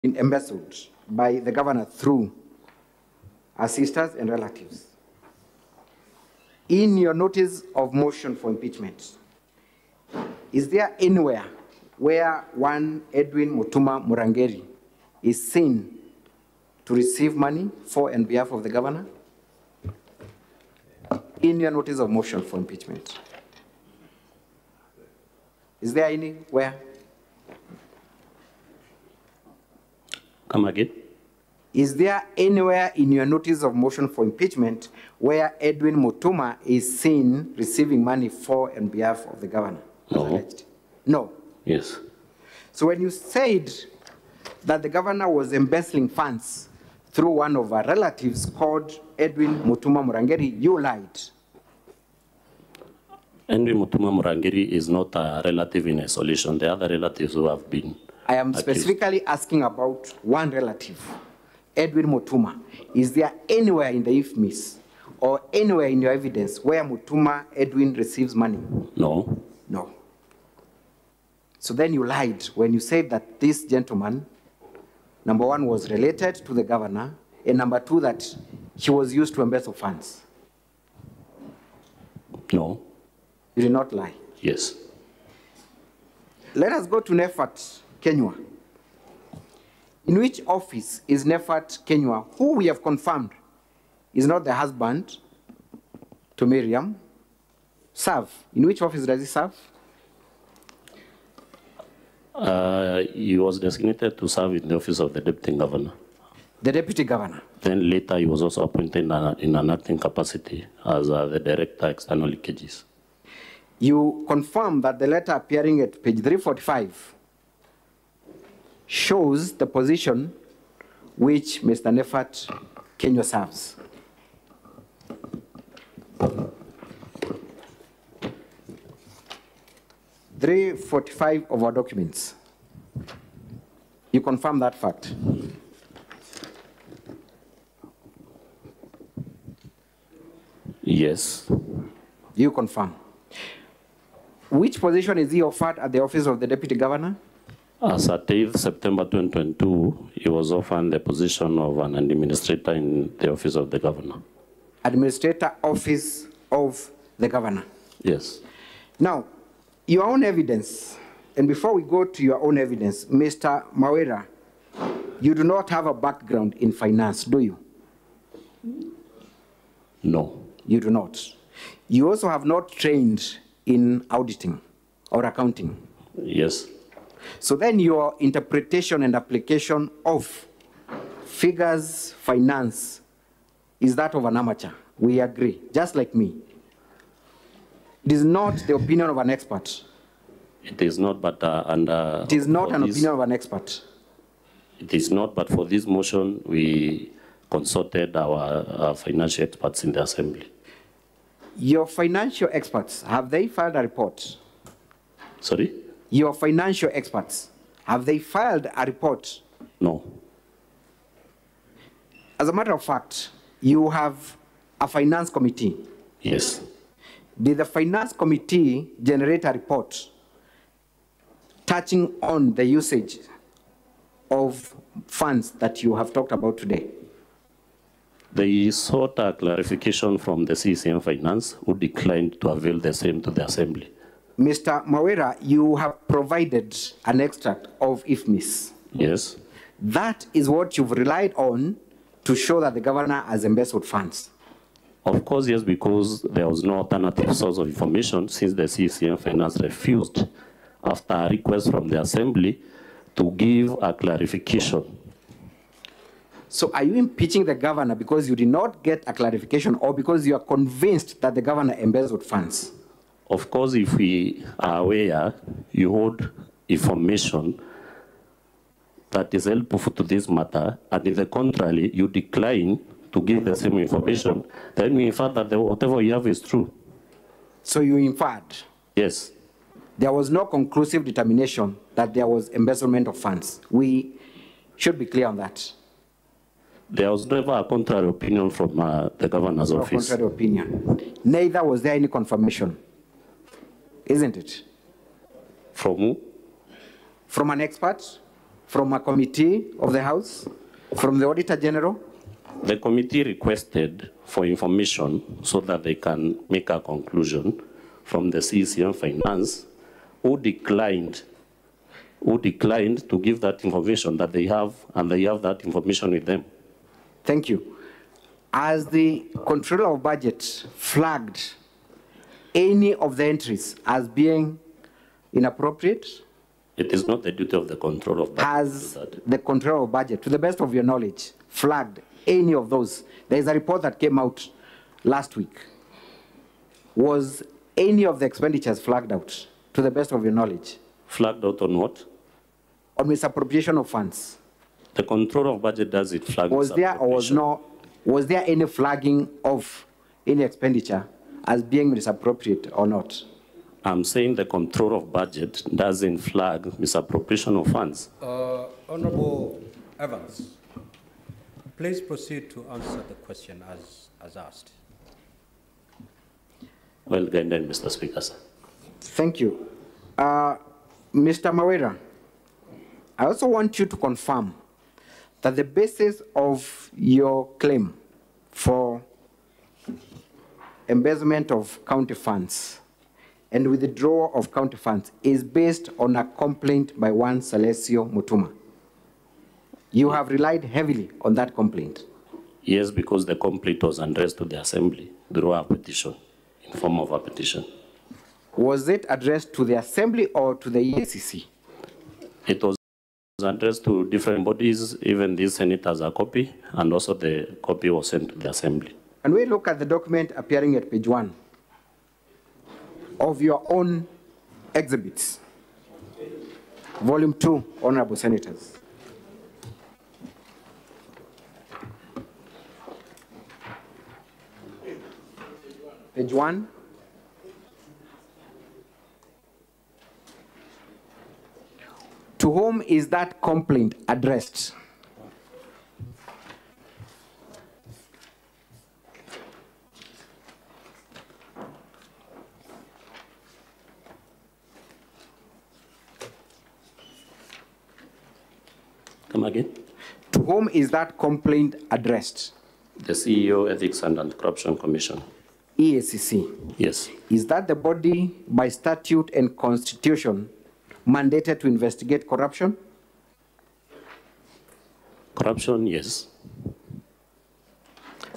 been embezzled by the governor through our sisters and relatives. In your notice of motion for impeachment, is there anywhere where one Edwin Mutuma Murangeri is seen to receive money for and behalf of the governor? In your notice of motion for impeachment, is there anywhere? Come again? Is there anywhere in your notice of motion for impeachment where Edwin Mutuma is seen receiving money for and behalf of the governor? No. No? Yes. So when you said that the governor was embezzling funds through one of our relatives called Edwin Mutuma Murangeri, you lied. Edwin Mutuma Murangeri is not a relative in isolation. The other relatives who have been I am specifically asking about one relative, Edwin Mutuma. Is there anywhere in the IMPEACH or anywhere in your evidence where Mutuma Edwin receives money? No. No. So then you lied when you said that this gentleman, number one, was related to the governor, and number two, that he was used to embezzle funds. No. You did not lie. Yes. Let us go to Nefat Kenywa. In which office is Nefat Kenywa, who we have confirmed is not the husband to Miriam, serve? In which office does he serve? He was designated to serve in the office of the deputy governor. The deputy governor. Then later he was also appointed in an acting capacity as the director external leakages. You confirm that the letter appearing at page 345 shows the position which Mr. Nefat Kenywa serves. .345 of our documents. You confirm that fact? Yes. You confirm. Which position is he offered at the office of the deputy governor? As at 8th September 2022, he was offered the position of an administrator in the office of the governor. Administrator, office of the governor. Yes. Now, your own evidence, and before we go to your own evidence, Mr. Mawera, you do not have a background in finance, do you? No. You do not. You also have not trained in auditing or accounting. Yes. So then your interpretation and application of figures, finance, is that of an amateur. We agree, just like me. It is not the opinion of an expert. It is not, but it is not an opinion of an expert. It is not, but for this motion, we consulted our financial experts in the assembly. Your financial experts, have they filed a report? Sorry? Your financial experts, have they filed a report? No. As a matter of fact, you have a finance committee. Yes. Did the finance committee generate a report touching on the usage of funds that you have talked about today? They sought a clarification from the CCM Finance, who declined to avail the same to the assembly. Mr. Mawera, you have provided an extract of IMPEACH. Yes. That is what you've relied on to show that the governor has embezzled funds. Of course, yes, because there was no alternative source of information since the CCM Finance refused, after a request from the assembly, to give a clarification. So are you impeaching the governor because you did not get a clarification or because you are convinced that the governor embezzled funds? Of course, if we are aware, you hold information that is helpful to this matter, and if the contrary, you decline to give the same information, then we infer that whatever you have is true. So you inferred? Yes. There was no conclusive determination that there was embezzlement of funds. We should be clear on that. There was never a contrary opinion from the governor's office. No contrary opinion. Neither was there any confirmation. Isn't it? From who? From an expert, from a committee of the House, from the Auditor General? The committee requested for information so that they can make a conclusion from the CECM Finance, who declined to give that information that they have, and they have that information with them. Thank you. Has the Controller of Budget flagged any of the entries as being inappropriate? It is not the duty of the Controller of Budget. Has the Controller of Budget, to the best of your knowledge, flagged any of those? There is a report that came out last week. Was any of the expenditures flagged out, to the best of your knowledge? Flagged out on what? On misappropriation of funds. The Controller of Budget does it flag. Was there any flagging of any expenditure as being misappropriate or not? I'm saying the Controller of Budget doesn't flag misappropriation of funds. Honorable Evans, please proceed to answer the question as asked. Well done, Mr. Speaker, sir. Thank you. Mr. MWANGAZA, I also want you to confirm that the basis of your claim for embezzlement of county funds and withdrawal of county funds is based on a complaint by one Celestio Mutuma. You have relied heavily on that complaint. Yes, because the complaint was addressed to the Assembly through a petition, in form of a petition. Was it addressed to the Assembly or to the EACC? It was addressed to different bodies, even the Senate has a copy, and also the copy was sent to the Assembly. And we look at the document appearing at page 1 of your own exhibits, volume 2, Honorable Senators. Page 1. To whom is that complaint addressed? Come again? To whom is that complaint addressed? The CEO, Ethics and Anti-Corruption Commission. EACC. Yes. Is that the body by statute and constitution mandated to investigate corruption? Corruption, yes.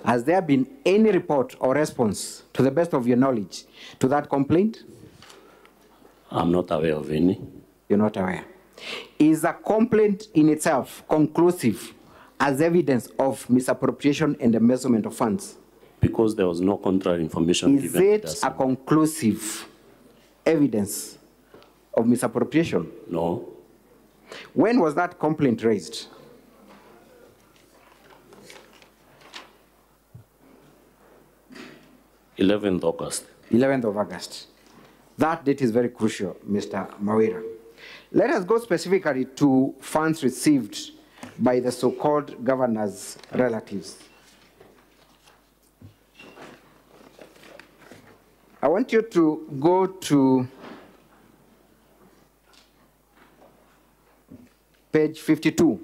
Has there been any report or response, to the best of your knowledge, to that complaint? I'm not aware of any. You're not aware. Is a complaint in itself conclusive as evidence of misappropriation and embezzlement of funds? Because there was no contrary information given. Is it a conclusive evidence of misappropriation? No. When was that complaint raised? August 11th. 11th of August. That date is very crucial, Mr. MWANGAZA. Let us go specifically to funds received by the so-called governor's relatives. I want you to go to page 52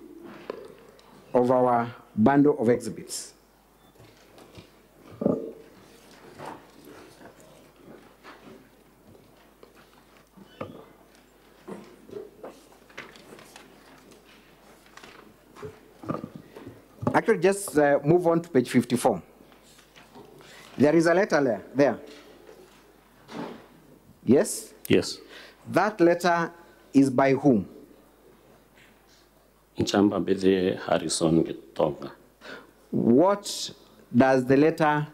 of our bundle of exhibits. Actually, just move on to page 54. There is a letter there. Yes? Yes. That letter is by whom? Nchamba Bede Harrison Gitonga. What does the letter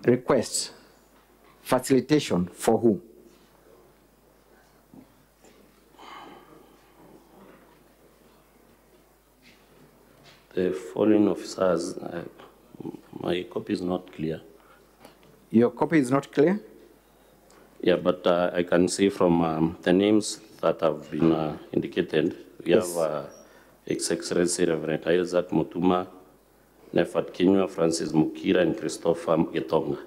request? Facilitation for who? The foreign officers, my copy is not clear. Your copy is not clear? Yeah, but I can see from the names that have been indicated, we Yes. have His Excellency Reverend Isaac Mutuma, Nefat Kinyua, Francis Mukira, and Christopher Getonga.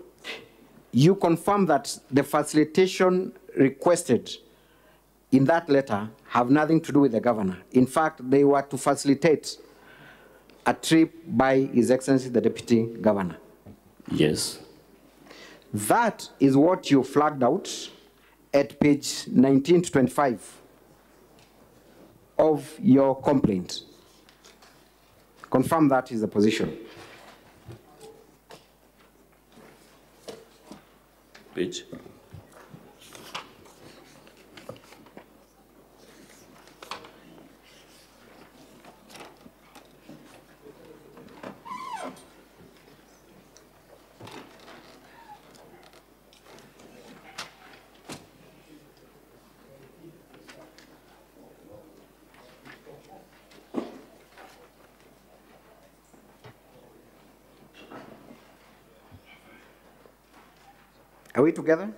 You confirm that the facilitation requested in that letter have nothing to do with the governor. In fact, they were to facilitate a trip by His Excellency the Deputy Governor. Yes. That is what you flagged out at page 19 to 25 of your complaint. Confirm that is the position. Page. Are we together?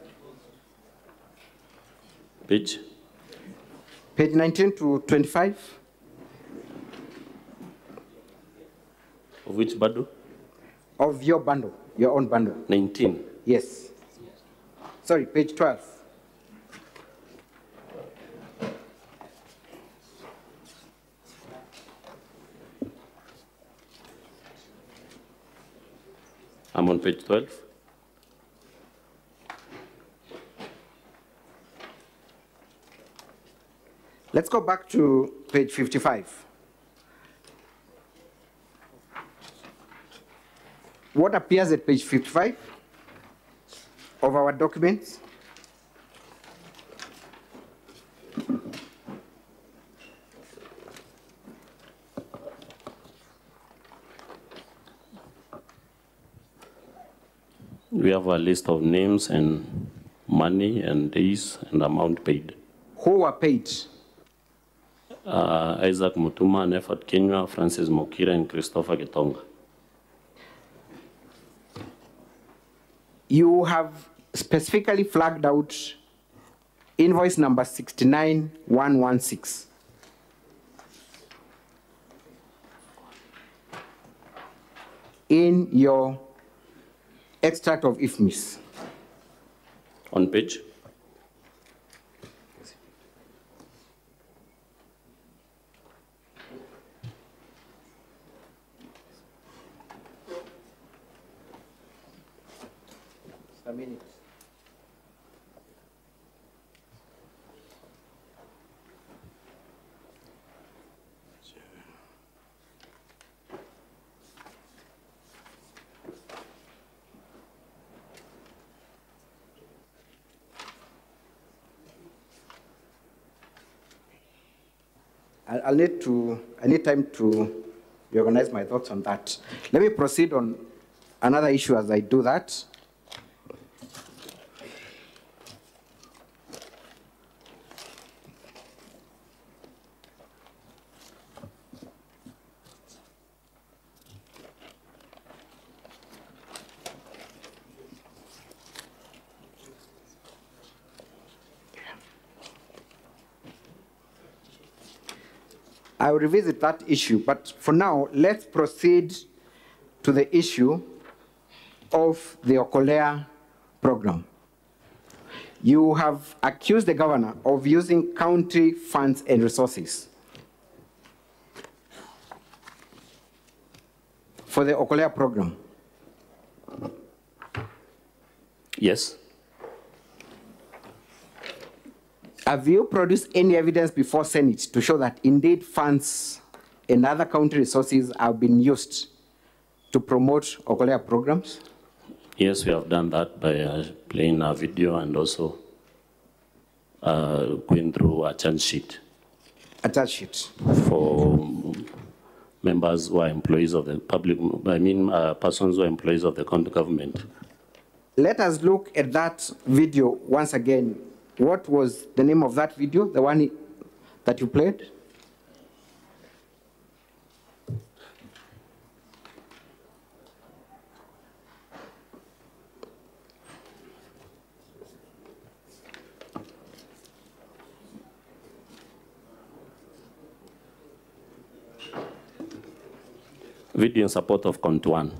Page. Page 19 to 25. Of which bundle? Of your bundle, your own bundle. 19. Yes. Sorry, page 12. I'm on page 12. Let's go back to page 55. What appears at page 55 of our documents? We have a list of names and money and days and amount paid. Who were paid? Isaac Mutuma, Nefat Kenya, Francis Mokira, and Christopher Getonga. You have specifically flagged out invoice number 69116. In your extract of IFMIS. On page? A minute. I need time to reorganize my thoughts on that. Let me proceed on another issue as I do that. I will revisit that issue, but for now, let's proceed to the issue of the Okolea program. You have accused the governor of using county funds and resources for the Okolea program. Yes. Have you produced any evidence before Senate to show that indeed funds and other county resources have been used to promote Okolea programs? Yes, we have done that by playing a video and also going through a charge sheet. A charge sheet. For members who are employees of the public, persons who are employees of the county government. Let us look at that video once again. What was the name of that video, the one that you played? Video in support of count 1.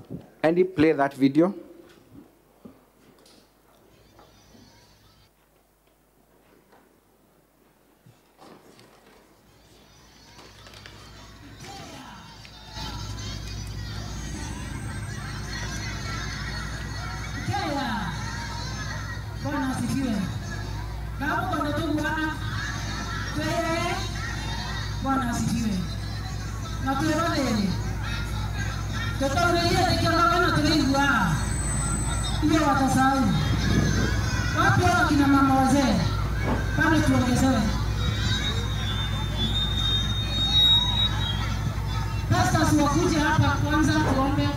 And you play that video? asifiwe. Kama bwana tu bwana. Bwana asifiwe. Na tuelewane. Tutaongelea nikiona tunaingwa. Hiyo watasahau. Wapi hao kina mama wazee? Bado tuongezewe. Pastors wakuje hapa kwanza tuombe.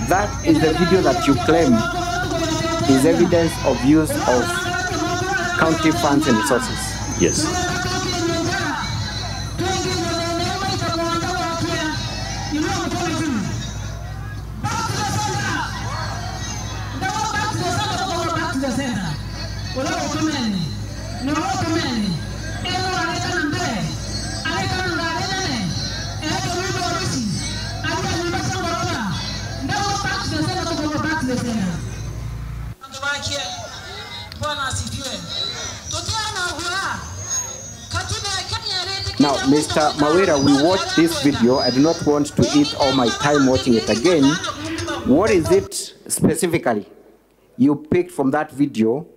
That is the video that you claim is evidence of use of county funds and resources. Yes. Now, Mr. Mawira, we watched this video. I do not want to eat all my time watching it again. What is it specifically you picked from that video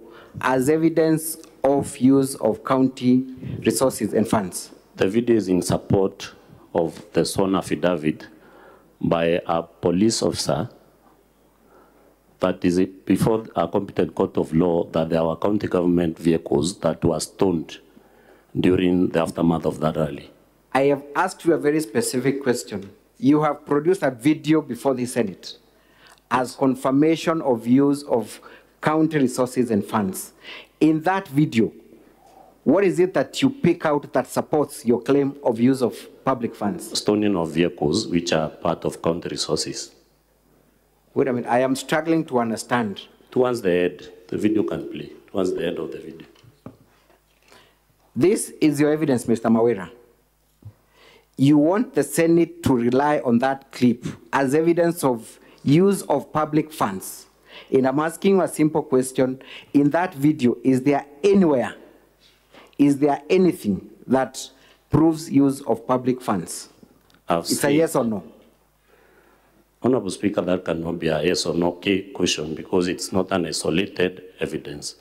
as evidence of use of county resources and funds? The video is in support of the sworn affidavit by a police officer that is before a competent court of law that there were county government vehicles that were stoned during the aftermath of that rally. I have asked you a very specific question. You have produced a video before the Senate as confirmation of use of county resources and funds. In that video, what is it that you pick out that supports your claim of use of public funds? Stoning of vehicles which are part of county resources. Wait a minute, I am struggling to understand. Towards the end, the video can play. Towards the end of the video. This is your evidence, Mr. Mawira. You want the Senate to rely on that clip as evidence of use of public funds. And I'm asking you a simple question. In that video, is there anywhere, is there anything that proves use of public funds? It's a yes or no. Honorable Speaker, that cannot be a yes or no question because it's not an isolated evidence.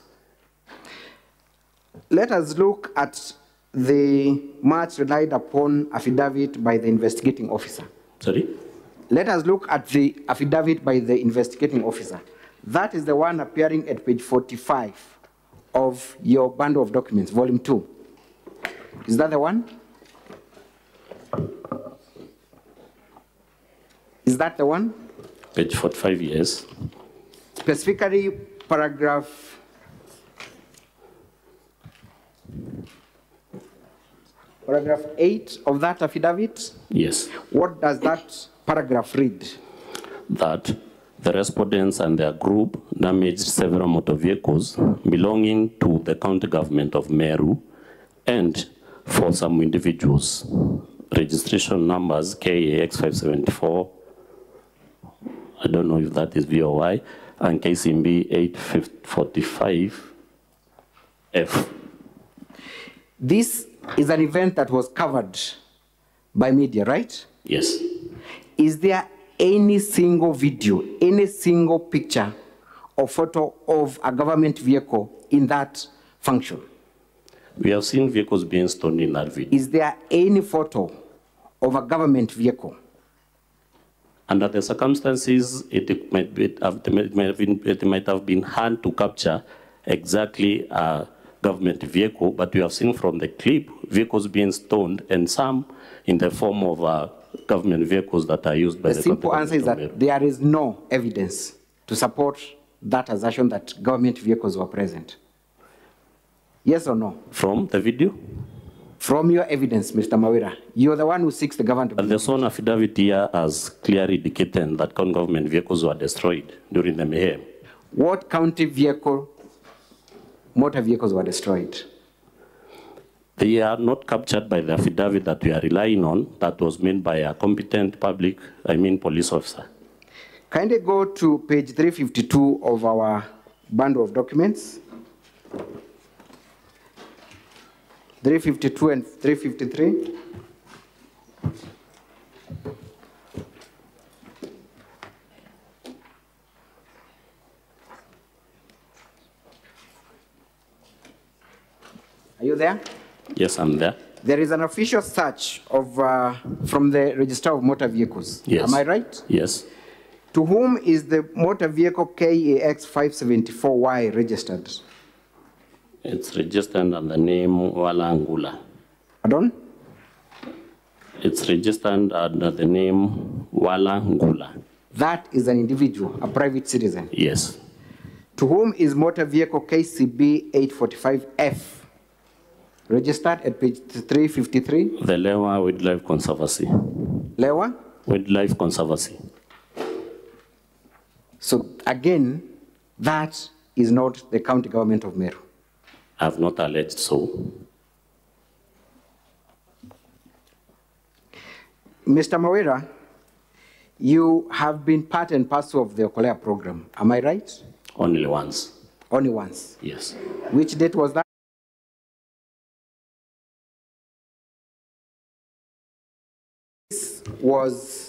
Let us look at the much relied upon affidavit by the investigating officer. Sorry? Let us look at the affidavit by the investigating officer. That is the one appearing at page 45 of your bundle of documents, volume 2. Is that the one? Is that the one? Page 45, yes. Specifically, paragraph 8 of that affidavit? Yes. What does that paragraph read? That the respondents and their group damaged several motor vehicles belonging to the county government of MERU and for some individuals. Registration numbers KAX 574, I don't know if that is VOI, and KCMB 845F. This is an event that was covered by media, right? Yes. Is there any single video, any single picture or photo of a government vehicle in that function? We have seen vehicles being stoned in that video. Is there any photo of a government vehicle? Under the circumstances, it might have been hard to capture exactly a government vehicle, but we have seen from the clip vehicles being stoned and some in the form of government vehicles that are used by the simple answer is that there is no evidence to support that assertion that government vehicles were present. Yes or no? From the video? From your evidence, Mr. Mawira, you're the one who seeks the government. And the sworn affidavit here has clearly indicated that government vehicles were destroyed during the mayhem. What county vehicle, motor vehicles were destroyed? They are not captured by the affidavit that we are relying on, that was made by a competent police officer. Kindly go to page 352 of our bundle of documents. 352 and 353. Are you there? Yes, I'm there. There is an official search of, from the Register of Motor Vehicles. Yes. Am I right? Yes. To whom is the motor vehicle KAX 574Y registered? It's registered under the name Walangula. Pardon? It's registered under the name Walangula. That is an individual, a private citizen. Yes. To whom is motor vehicle KCB 845F registered at page 353? The Lewa Wildlife Conservancy. Lewa? Wildlife Conservancy. So again, that is not the county government of Meru. I have not alleged so. Mr. Mawera, you have been part and parcel of the Okolea program. Am I right? Only once. Only once. Yes. Which date was that? This was